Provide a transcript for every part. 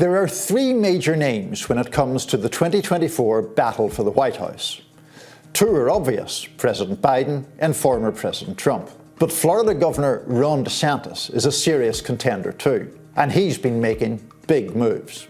There are three major names when it comes to the 2024 battle for the White House. Two are obvious, President Biden and former President Trump. But Florida Governor Ron DeSantis is a serious contender too, and he's been making big moves.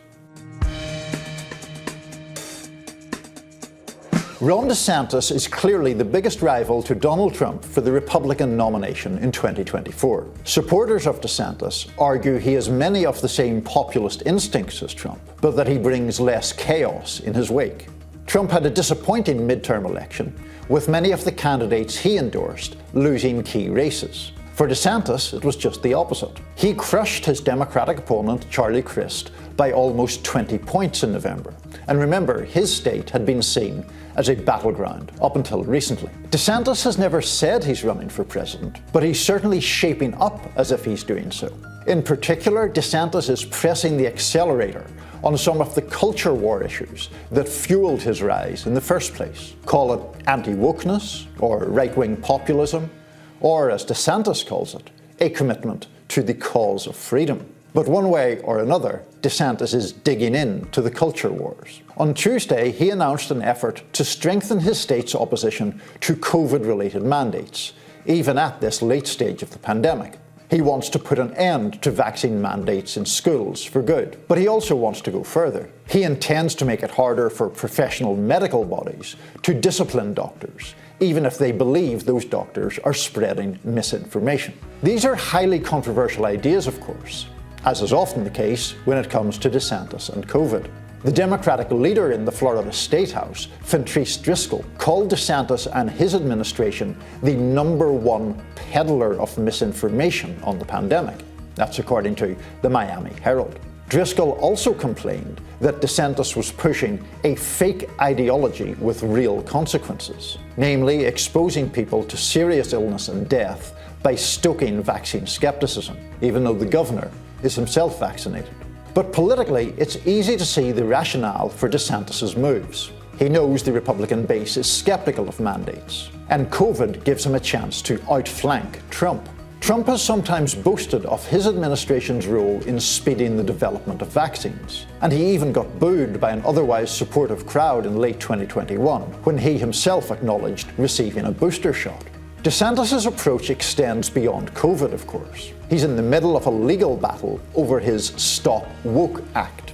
Ron DeSantis is clearly the biggest rival to Donald Trump for the Republican nomination in 2024. Supporters of DeSantis argue he has many of the same populist instincts as Trump, but that he brings less chaos in his wake. Trump had a disappointing midterm election, with many of the candidates he endorsed losing key races. For DeSantis, it was just the opposite. He crushed his Democratic opponent, Charlie Crist, by almost 20 points in November. And remember, his state had been seen as a battleground up until recently. DeSantis has never said he's running for president, but he's certainly shaping up as if he's doing so. In particular, DeSantis is pressing the accelerator on some of the culture war issues that fueled his rise in the first place. Call it anti-wokeness or right-wing populism, or as DeSantis calls it, a commitment to the cause of freedom. But one way or another, DeSantis is digging in to the culture wars. On Tuesday, he announced an effort to strengthen his state's opposition to COVID-related mandates, even at this late stage of the pandemic. He wants to put an end to vaccine mandates in schools for good, but he also wants to go further. He intends to make it harder for professional medical bodies to discipline doctors, even if they believe those doctors are spreading misinformation. These are highly controversial ideas, of course, as is often the case when it comes to DeSantis and COVID. The Democratic leader in the Florida State House, Fentrice Driscoll, called DeSantis and his administration the #1 peddler of misinformation on the pandemic. That's according to the Miami Herald. Driscoll also complained that DeSantis was pushing a fake ideology with real consequences, namely exposing people to serious illness and death by stoking vaccine skepticism, even though the governor is himself vaccinated. But politically, it's easy to see the rationale for DeSantis' moves. He knows the Republican base is skeptical of mandates, and COVID gives him a chance to outflank Trump. Trump has sometimes boasted of his administration's role in speeding the development of vaccines, and he even got booed by an otherwise supportive crowd in late 2021, when he himself acknowledged receiving a booster shot. DeSantis' approach extends beyond COVID, of course. He's in the middle of a legal battle over his Stop Woke Act,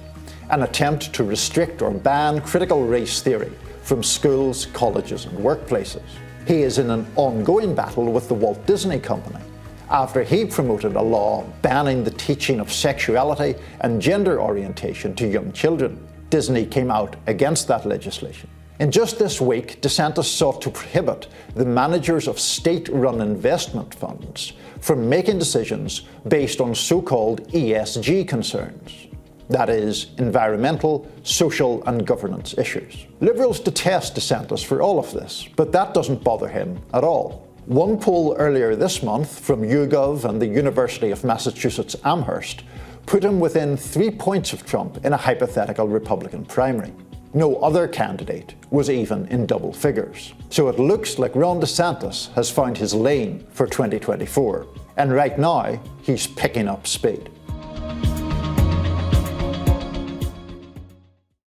an attempt to restrict or ban critical race theory from schools, colleges, and workplaces. He is in an ongoing battle with the Walt Disney Company, after he promoted a law banning the teaching of sexuality and gender orientation to young children. Disney came out against that legislation. In just this week, DeSantis sought to prohibit the managers of state-run investment funds from making decisions based on so-called ESG concerns. That is, environmental, social and governance issues. Liberals detest DeSantis for all of this, but that doesn't bother him at all. One poll earlier this month from YouGov and the University of Massachusetts Amherst put him within 3 points of Trump in a hypothetical Republican primary. No other candidate was even in double figures. So it looks like Ron DeSantis has found his lane for 2024. And right now, he's picking up speed.